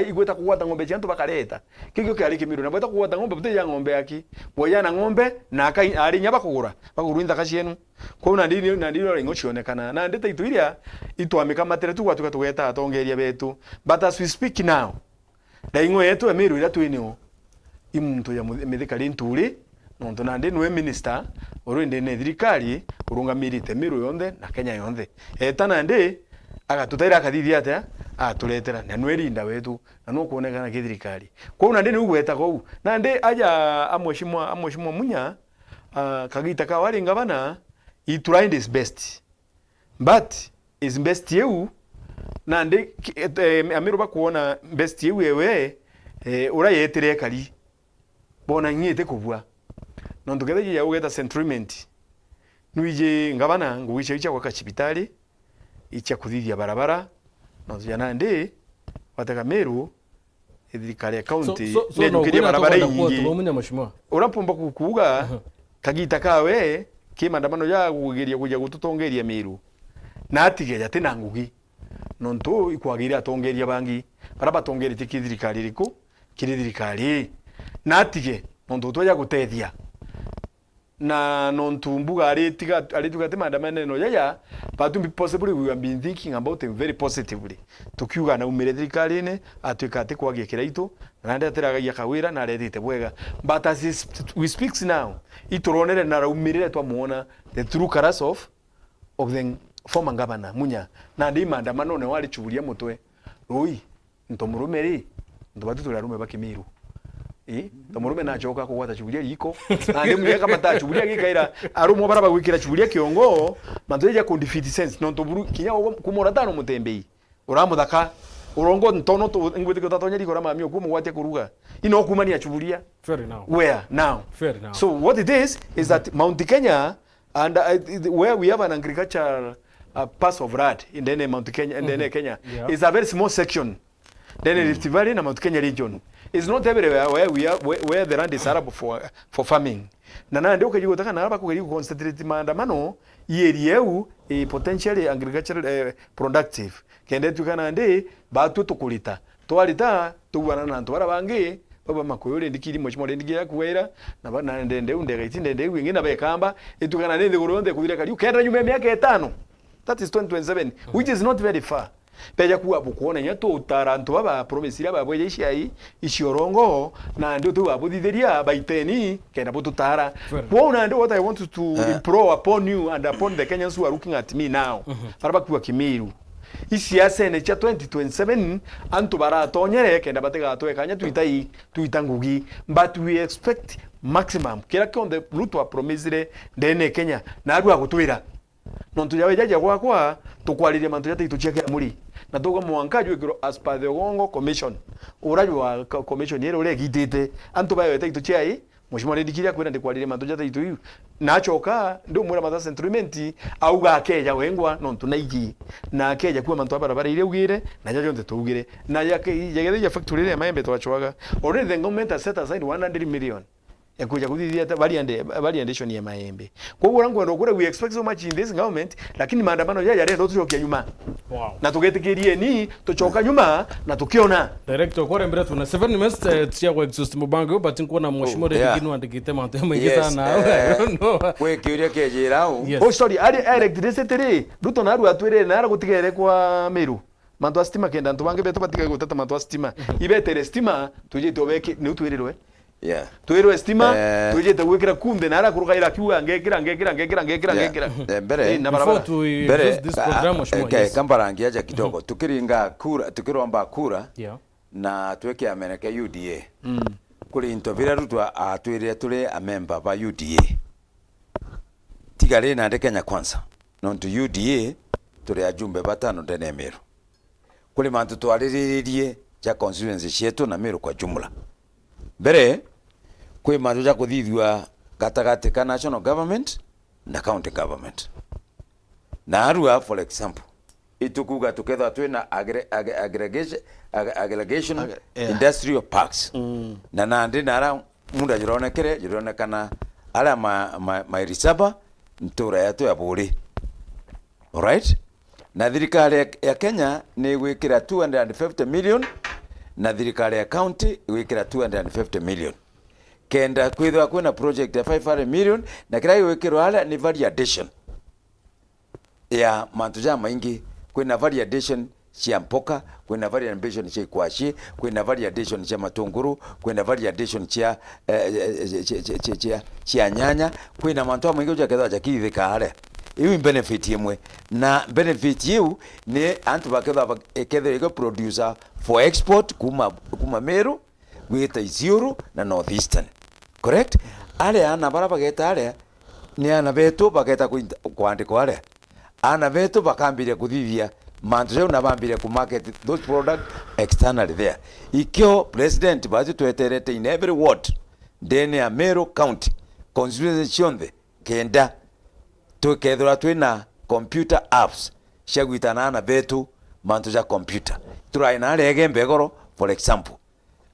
igweta kuwata ngombe jantu bakareta kikyo kyari kimiru na beta kuwata ngombe bute ngombe yaki boyana ngombe na akai ari nyaba kugura bakuruinda kashienu ko na ndino ringo chionekana na ndeta ituiria itwamika matere tu watu katugeta atongeria betu but as we speak now ringo yetu Meru ira twinio imuntu ya medikali nturi no ntona ndi no minister orinde ne thirikari urungamirite Meru yonde na Kenya yonde etana ndi agatutaira akathithia atia aturetera na nwerinda wetu na no kuonekana kithirikari ko na ndi ni ugweta ko na ndi aja amoshimwa munya kagita ka wali ngabana he tried his best but his best you na ndi Amiru bakuona best you wewe ura yetere kali bona nyete kubwa no ndugetheje ya ugeta sentiment nuije ngabana nguwiche icha kwa kachipitali icha kuthithia barabara no yana ndi wataka Meru thirikari county ne ndukiria barabara nyingi urapomba kukuga kagita kawe kimandamano ya kugiria kuja gututongeria Meru na atige tena ngugi no ntu ikwagiria atongeria bangi baraba tongerite kithirikari riku kithirikari na atige no ntu twaja gutethia na nontu mbuga arituga temandamane no yaya but be possibly we have been thinking about it very positively tukiuga na umire thirikari ne atuika ate kwagia kiraitu na ndeteraga ya kawira na redite bwega but as we speaks now ituronere na raumirire twamuona the true colors of the former governor munya na ndi mandamano ne wali chuburia mutwe roi ntomurumeri ndobatu turarume bakimiru tomurume na choka kuwata chubulia liko na ndi mweka mata chubulia gikaira arumo baraba gwikira chubulia kiongo manzoja ku defeat sense no toburu kinya kumoratano MUTEMBEI uramuthaka urongo ntono to ngwete ko tatonya liko rama mio kumu wate kuruga ino kumania chubulia fair now where now so what it is that Mount Kenya and where we have an agricultural pass of land in the Mount Kenya and then Kenya is a very small section then Rift Valley and Mount Kenya region. It's not everywhere where the land is arable for farming. Na ndio ukijikutaka na hapa kujaribu concentrate maandamano yerieu potentially agricultural productive. Kende tukana ndi batu tukulita. Twalita tugwana na ntwara bangi baba makoyole ndikiri mochimo ndigira kuwera na bana ndende undega ndende wingi na bekamba itukana ndi kuronde kudira kali ukenda nyume miaka 5. That is 2027 which is not very far. Peja kuwa bukuona nyato utarantu baba province aba bweje ishai ishiorongo na ndio tu babuditheria baiteni kenda bututara kuona ndio what I want to improve upon you and upon the Kenyans who are looking at me now baraba kuwa Kimiru isiasa ne cha 2027 antu baratonyere kenda batega atwekanya tuitangugi but we expect maximum kira on the route of promisere ndene Kenya na aru agutwira nontu yawe jaja kwa tukwalire mantu yate itucheke muri na togo mwankajo ikiro as per the Gongo commission urajwa commission yero le gitete antu bayo yate ituchai mushimore dikiria kwenda ndikwalire mantu yate itu nachoka ndo mura mata sentiment au ga keja wengwa nontu naigi na keja kwa mantu barabara ile ugire na jajo nte tugire na yagere ya factory ile maembe twachwaga already the government has set aside 100 million ekuja kudithia variation ya maembe kwa hiyo rangu ndokura we expect so much in this government lakini maandamano yale ndo tuchokia nyuma na tugetikirie ni tuchoka nyuma na tukiona director kwa mbere tuna 7 minutes tia kwa exhaust mubango but nkona mheshimiwa Rekino andikite mantu mengi sana I don't know we kiuria kejirao oh sorry electricity ruto na aru atwire na ara gutigere kwa Meru mantu astima kenda ntubange beto batige gutata mantu astima ibetere stima tuje tobeke ni utwirirwe twero estima tuje tawekera kunde nara kurukaira kiwa ngekira mbere na barabara this program mheshimiwa kambarangi aja kidogo tukiringa kura tukiromba kura na tweke ameneke UDA kuri into vira rutwa atwire tuli a member ba UDA tigare na Kenya Kwanza nontu UDA tuli ajumbe batano ndene Meru kuli mantu twariririe cha constituency cietu na Meru kwa jumla mbere kwi mantu ja kuthithwa gatagati ka national government na county government na Arua for example itukuga tuketha twina aggregation industrial parks na nandi nara munda jironekana ala ma irisaba ntura yatu ya buri alright na thirikari ya Kenya ni gwikira 250 million na thirikari ya county gwikira 250 million kenda kwithwa kwina project ya 500 million na kira gwikirwa ala ni value addition ya mantu ja maingi kwina value addition cia mpoka kwina value addition cia kwashi kwina value addition cia matunguru kwina value addition cia nyanya kwina mantu maingi ja ketha ja kithika ale iu benefit imwe na benefit iu ni antu baketha eketha producer for export kuma Meru gwita Isiuru na Northeastern correct ale ana baraba geta ale ni ana betu bageta kuandikwa ale ana betu bakambire kuthithia mantu jau na bambire ku market those product externally there ikyo president bazi tweterete in every ward ndene ya Meru county constituency cionthe kenda tukethura twina computer apps shagwitana na betu mantu ja computer turaina rege mbegoro for example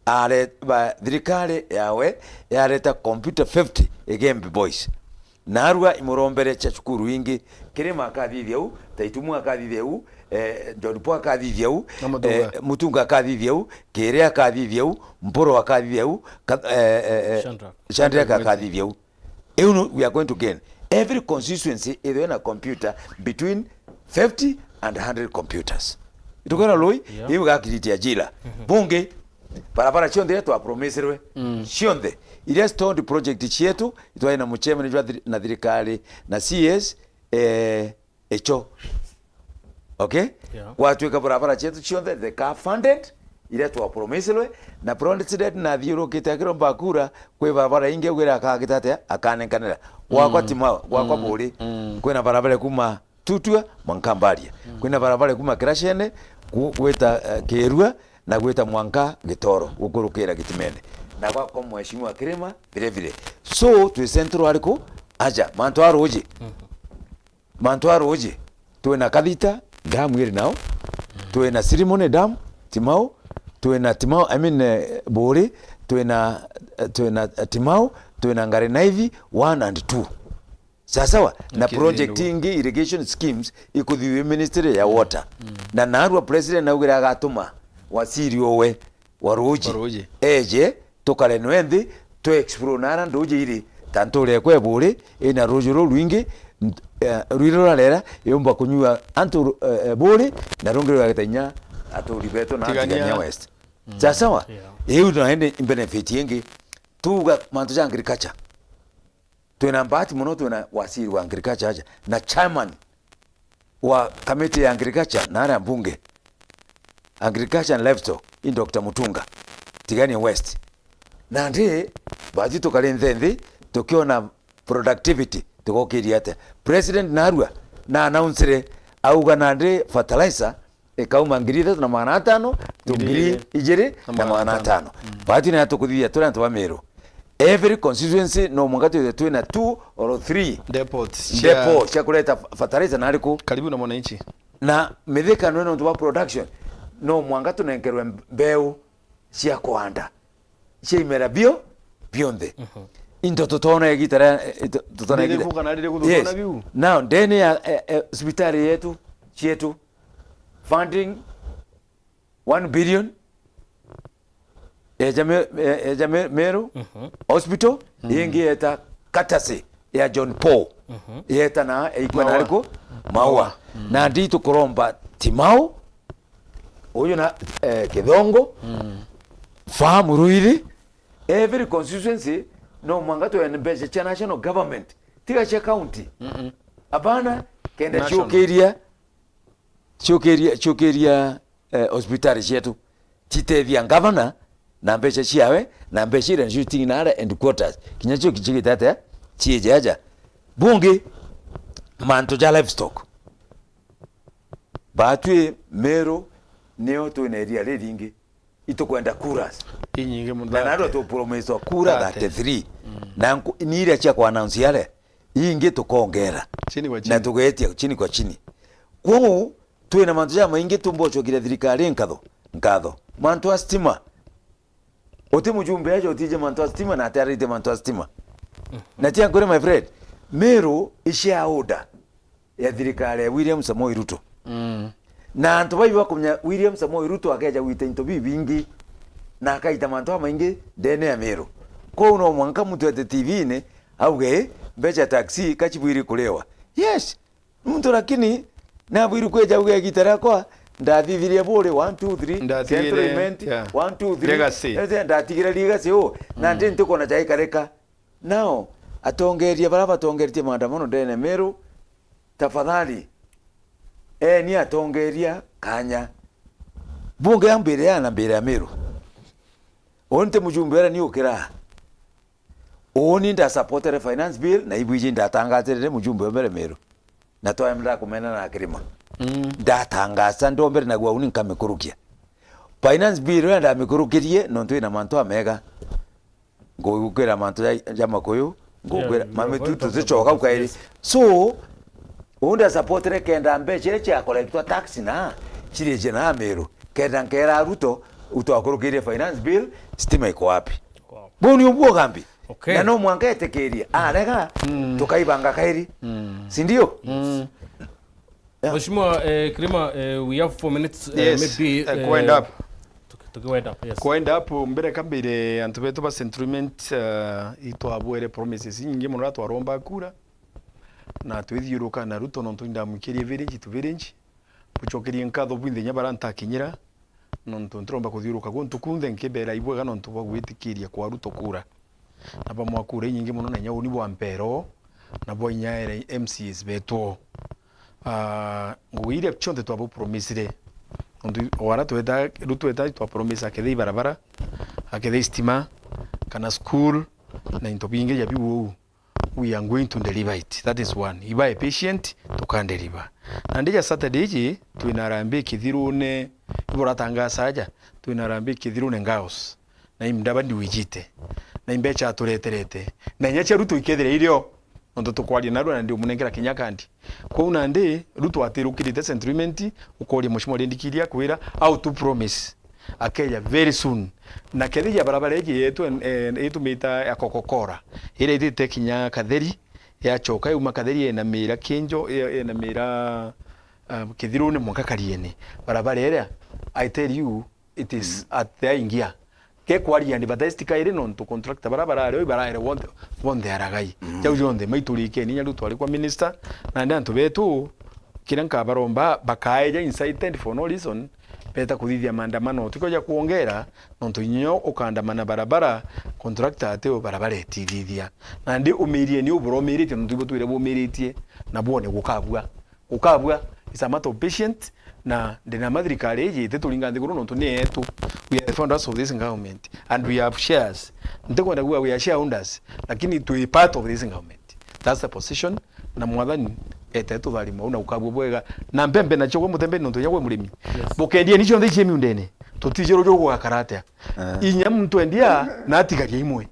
ale ba thirikari yawe yareta computer 50 egembe boys narua imurombere cha cukuru ingi kirima akathithia u taitumu akathithia u Jodipo akathithia u Mutunga akathithia u Kere akathithia u Mporo akathithia u Chandra akathithia u we are going to gain every constituency is in a computer between 50 and 100 computers itokana loi hiyo gakiritia jila bunge barabara cionthe twa promiserwe cionthe iria stone project cietu itwaina muchemani jwa na thirikari na CS echo okay watweka barabara cietu cionthe the car funded iria twa promiserwe na president na thiuro kitakiro bakura kwe barabara inge gwira akagitate akanenkanira wakwa timao wakwa buri kwena barabara kuma Tutua Mwankambaria kwena barabara kuma Kirashene gweta Kerua na gweta Mwanka Gitoro gukurukira Gitimene na kwa mheshimiwa Kirima vile vile so tu centro aliko aja mantwaro oje tuwe Kadita damu iri nao tuwe na Sirimone damu Timao tuwe na Timao Bori tuwe na Timao tuwe na Ngare Naivi 1 and 2 sawa na project ingi irrigation schemes ikuthiwe ministry ya water na narwa president naugira agatuma wasiri owe waruji eje tokale nwendi to explore nara ndoje iri tantore kwe bure ina rojoro rwingi rwiro lera yomba kunywa antu bure na rongero agatanya aturi beto na Tigania West sawa eu na hende benefit ingi tuga mantu ya agriculture tuena mbati muno tuena wasiri wa agriculture aja na chairman wa committee ya agriculture na ara mbunge agriculture and livestock in Dr. Mutunga Tigania West na ndi baji tukale nthendi tukiona productivity tukokiria ate president narua na announce auga na ndi fertilizer ekauma ngiri 3,500 tungiri ijere na 500 baji na tukuthia turantu wa Meru every constituency no mwangato yetu na 2 or 3 depots cha kuleta fertilizer na aliko karibu na mwananchi na mithika no ndo production no mwangato na nkerwe mbeu cia kwanda cia imera bio bionde into totona egitara totona egitara now ndene ya hospitali yetu chietu funding 1 billion ejame Meru hospital yengi eta katase ya John Paul yeta na ikwana aliko maua na ndito kuromba Timao oyo na Kidongo famu ruiri every constituency no mwangato ya nbeje cha national government tiga cha county abana kenda chokeria hospitali yetu chitethia governor na mbeca ciawe na mbeca ira shooting na and quarters kinya cio kichigitete chiejaja bunge manto ja livestock batwe Meru neo twina area ringi itukwenda kuras inyinge muno na naro to promise kura 33 na ni ile cha kwa announce yale ingi tukongera chini kwa chini na tugetia chini kwa chini kwo twina mantu ja maingi tumbocokire thirikari nkatho mantu a stima ote mujumbe ajo tije mantu a stima na atarite mantu a stima na tia ngore my friend Meru ishia order ya thirikari ya William Samoei Ruto na antu baiwa kumnya William Samoei Ruto akeja wite into bingi na akaita mantu maingi ndene ya Meru kwa uno mwanka mtu ate TV ne auge mbecha taxi kachibwiri kulewa yes mtu lakini na bwiru kweja uge gitara kwa ndathivirie bure 1 2 3 settlement 1 2 3 legacy ndatigire legacy na ndi ntukona jai kareka nao atongeria baraba tongerie maandamano ndene Meru tafadhali ni atongeria kanya bunge ya mbere ya Meru onte mujumbe era ni ukira oni nda support finance bill na ibwije ndatangaze mujumbe wa Meru na toa mla kumena na kirima ndatangaza ndombere na gwa uni nkamikurukia finance bill ya ndamikurukirie nonto ina manto amega ngukira manto ya makoyo ngukira mame tutu zichoka ukairi so unda support kenda mbeche cha collector tax na chireje na Meru kenda nkera Ruto utakurukirie finance bill stima iko wapi boni ubuo gambi na no mwanga etekeria rega tukaibanga kairi si ndio Mheshimiwa Kirima, we have 4 minutes maybe to wind up. Yes. Wind up mbere kambire antu betu ba sentiment itwabwere promises nyingi muno atwaromba kura na twithiuruka na Ruto no twinda mukirie village buchokerie nkatho bwinde nyabaranta kinyira no ntromba kuthiuruka gontu kunthe nkibera ibwega no ntubwa gwitikiria kwa Ruto kura na bamwakura nyingi muno na nyauni bwa mpero na bwa nyaere MCs beto ngwire chonde twabo promisire ndu ora tweta Ruto eta twa promise akethei barabara akethei stima kana school na into binge ya biwu we are going to deliver it. That is one. Iba a patient to can deliver. And deja Saturday ji tuinarambe kithirune iboratanga saja tuinarambe kithirune ngaos na imdabandi wijite na imbecha atureterete na nyacha Ruto ikethire irio ndo tukwali narwo na ndio munengera kinyakandi kwa una ndi Ruto atirukirite sentiment ukori mushimo lendikiria kwira au to promise akeja very soon na kethi barabara egi yetu mita ya kokokora ile ite kinya katheri ya choka yuma katheri na mira kinjo na mira kithirune mwakakariene barabara ile I tell you it is at the ingia ke kwaria ni badestika ile non to contract barabara ile barabara wonde aragai jaujonde maiturike ni nyaruto ali kwa minister na ndantu betu kiranka baromba bakaeja incited for no reason peta kuthithia maandamano tikoja kuongera nonto inyo ukandamana barabara contractor ateo barabara etithithia na ndi umirie ni ubromirite nonto twire bomiritie na bone gukabwa is a matter of patient na ndena madrikari ije tetulinga ndiguru nonto ni etu we are the founders of this government and we have shares ntekwenda kuwa we are shareholders lakini to be part of this government that's the position na mwathani etetu tharimo una ukabwa bwega na mbembe na chogwe MUTEMBEI nonto yawe mulimi bokendie nicho ndiche miundene tutijero jogo gakarate inya muntu endia na atigaria imwe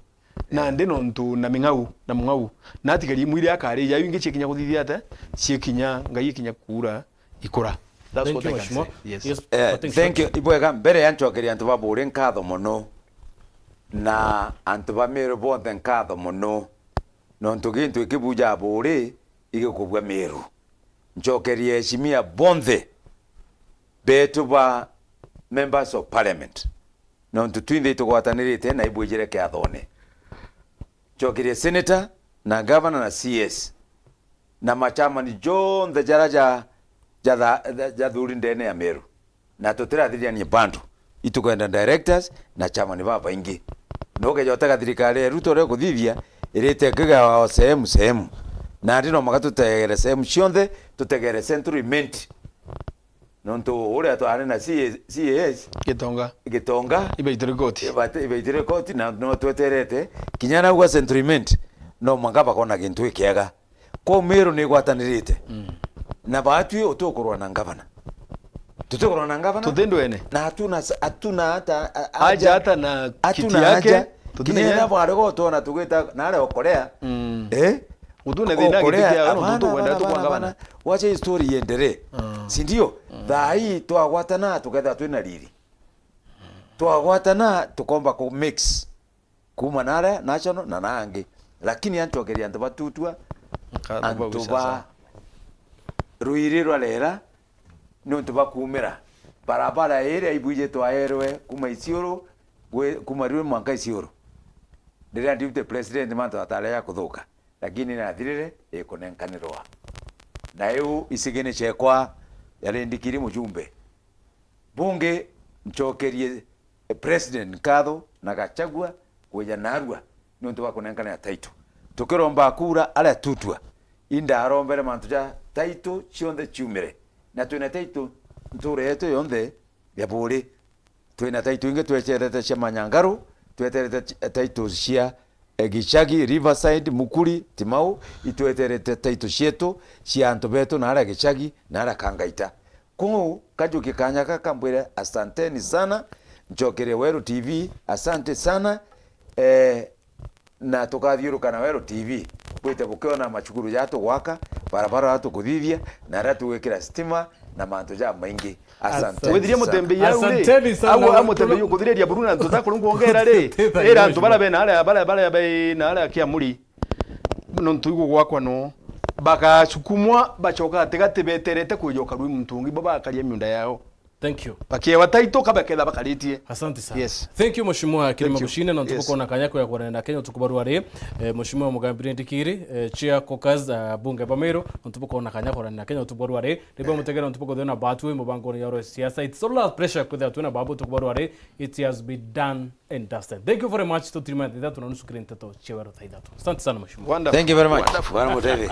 na ndi nonto na mingau na atigaria imwe ile akari ya yingi chikinya kuthithia ate chikinya ngai kinya kura ikura. That's what I can say. Yes. Thank you ibwega mbere yanchokeria antu babure nkatho muno na antu ba Meru bonthe nkatho muno nonto gintu ikibuja bure igikubwa Meru nchokerie shimia bonthe betu ba members of parliament nonto twinde tugwatanirite na ibujire kiathone nchokerie senator na governor na CS na machama ni John the jaraja thuri ndene ya Meru na tutirathiriria ni bandu itukwenda directors na chama ni baba ingi noge jotaka thirikari Ruto re kuthithia irite kigawa sehemu na ndino magatutegere sehemu cionthe tutegere central mint nonto ore atware na CAS Gitonga ibe koti na no tweterete kinyana gwa sentiment no mangaba kona gintu ikiega ko Meru ni gwatanirite na batu otokorwa na ngavana tutokorwa na ngavana tutendwene na hatuna hata hata na kiti yake kinyana bware gotona tugita nare okorea udune thina gitia no tutu wenda tu kwangavana wacha story iendelee si ndio thai twagwatana tugetha twina riri twagwatana tukomba ku mix kuma nare national na nangi lakini antokeria antu batutwa antu ba ruiri rwalera no ntu bakumira barabara ere ibuje twaerwe kuma isioro kuma riwe mwanka isioro ndiria deputy president manto atale ya kuthuka lakini na thirire ikunenkanirwa na eu isigene chekwa yale ndikiri mujumbe bunge mchokerie president Katho na Gachagua kuja narua nonto bakunenkana ya taito tukiromba kura ala tutwa inda arombere mantuja taito chionde chumire na twina taito nture yetu yonde ya buri twina taito inge twecherete cha Manyangaru tweterete taito cia Gichagi Riverside Mukuri Timau itweterete taito cietu cia antu betu na ara Gichagi na ara Kangaita kungu kajuki kanyaka kambwire asanteni sana njokere Weru TV asante sana na tukathiuruka na Weru TV kwite bukiona machukuru yato gwaka barabara yato kuthithia na ratu wekira stima na mantu ja maingi asante wethiria MUTEMBEI yau au MUTEMBEI ukuthiria buruna tutakuru ngongera ri era antu bara bena ara be na ara Kiamuri no ntuigo gwakwa no bagacukumwa bacoka tigati beterete kujoka rwi mtungi baba akaria miunda yao. Thank you. Bakiwa taito kabekela bakaritie. Asante sana. Yes. Thank you Mheshimiwa Kilima Bushine na ntuko na kanyako ya kwarenda Kenya tukubarua ri Mheshimiwa Mugambire Ndikiri Chair Caucus bunge ba Meru ntuko na kanyako na Kenya tukubarua ri ribo mutegera ntuko thona batwe mubango ya ro siasa it's all pressure kwa tuna babu tukubarua ri it has been done and dusted. Thank you very much to trimate that tunanusu kirinteto chewa ro thaidatu. Asante sana Mheshimiwa. Thank you very much. Bwana Muteri.